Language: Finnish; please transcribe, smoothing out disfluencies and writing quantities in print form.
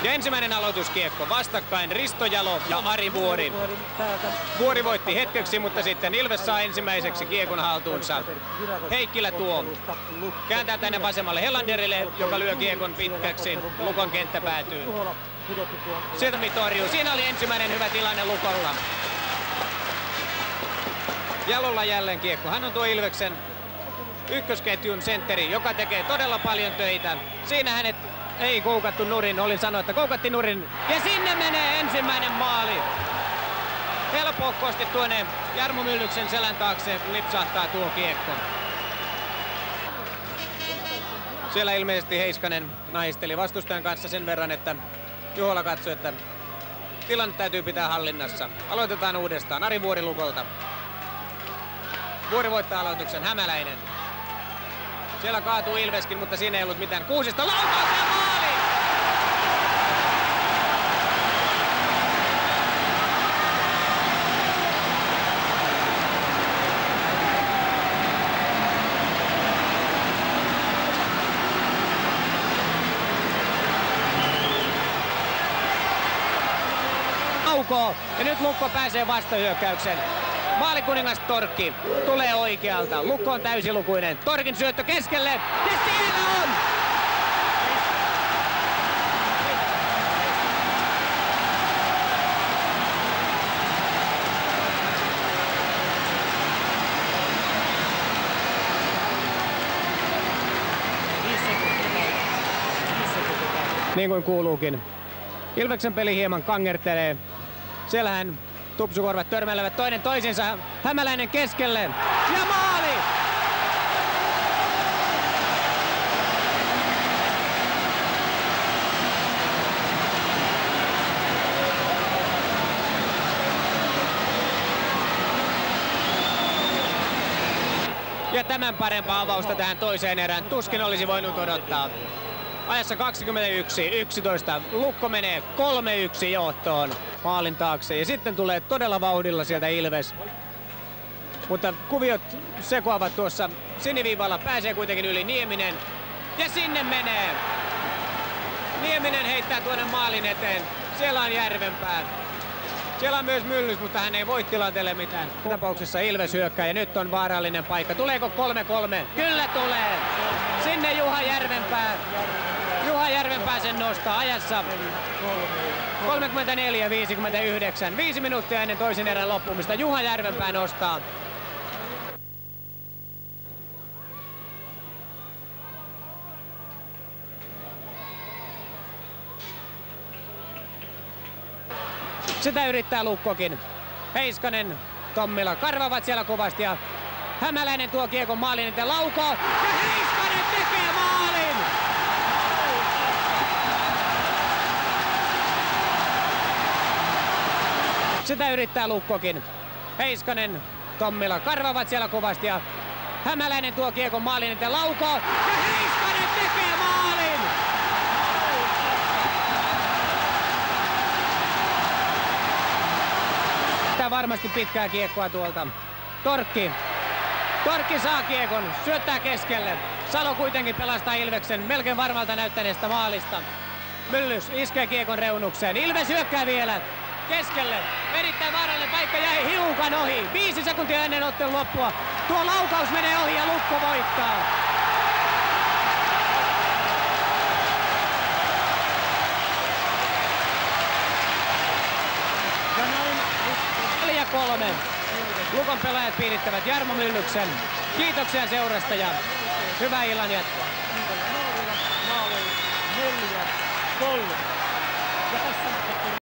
Ja ensimmäinen aloituskiekko vastakkain Risto Jalo ja Ari Vuori. Vuori voitti hetkeksi, mutta sitten Ilves saa ensimmäiseksi kiekon haltuunsa. Heikkilä tuo. Kääntää tänne vasemmalle Helanderille, joka lyö kiekon pitkäksi. Lukon kenttä päätyy. Silmi torjuu. Siinä oli ensimmäinen hyvä tilanne Lukolla. Jalolla jälleen kiekko. Hän on tuo Ilveksen ykkösketjun sentteri, joka tekee todella paljon töitä. Siinä hänet ei koukattu nurin. Olin sanoa, että koukatti nurin. Ja sinne menee ensimmäinen maali. Helpohkosti tuonne Jarmo Myllyksen selän taakse lipsahtaa tuo kiekko. Siellä ilmeisesti Heiskanen naisteli vastustajan kanssa sen verran, että Juhola katsoi, että tilanne täytyy pitää hallinnassa. Aloitetaan uudestaan. Ari Vuori Lukolta. Vuori voittaa aloituksen. Hämäläinen. Siellä kaatuu Ilveskin, mutta siinä ei ollut mitään. Kuusista laukaus ja maali! Aukoo. Ja nyt Lukko pääsee vastahyökkäykseen. Maalikuningas Torkki tulee oikealta. Lukko on täysilukuinen. Torkin syöttö keskelle. Ja siellä on! Niin kuin kuuluukin. Ilveksen peli hieman kangertelee. Siellähän tupsukorvat törmäilevät toinen toisinsa. Hämäläinen keskelle. Ja maali! Ja tämän parempaa avausta tähän toiseen erään tuskin olisi voinut odottaa. Ajassa 21-11. Lukko menee 3-1 johtoon maalin taakse. Ja sitten tulee todella vauhdilla sieltä Ilves. Mutta kuviot sekoavat tuossa siniviivalla. Pääsee kuitenkin yli Nieminen. Ja sinne menee. Nieminen heittää tuonne maalin eteen. Siellä on Järvenpää. Siellä on myös Myllys, mutta hän ei voi tilanteelle mitään. Tapauksessa Ilves hyökkää ja nyt on vaarallinen paikka. Tuleeko 3-3? Kyllä tulee. Sinne Juha Järvenpää. Juha Järvenpää sen nostaa ajassa 34-59. 5 minuuttia ennen toisen erän loppumista. Juha Järvenpää nostaa. Sitä yrittää Lukkokin. Heiskanen, Tommila karvavat siellä kovasti ja Hämäläinen tuo kiekon maalin eteen laukoo. Ja Heiskanen tekee maalin! Sitä yrittää Lukkokin. Heiskanen, Tommila karvavat siellä kovasti ja Hämäläinen tuo kiekon maalin eteen laukoo. Ja Heiskanen tekee maalin! Varmasti pitkää kiekkoa tuolta. Torkki saa kiekon, syöttää keskelle. Salo kuitenkin pelastaa Ilveksen melkein varmalta näyttäneestä maalista. Myllys iskee kiekon reunukseen. Ilves hyökkää vielä keskelle. Erittäin vaarallinen paikka jäi hiukan ohi. 5 sekuntia ennen ottelun loppua. Tuo laukaus menee ohi ja Lukko voittaa. Lukon pelaajat piirittävät Jarmo Myllyksen. Kiitoksia seurasta ja hyvää illan jatkoa. 4-3.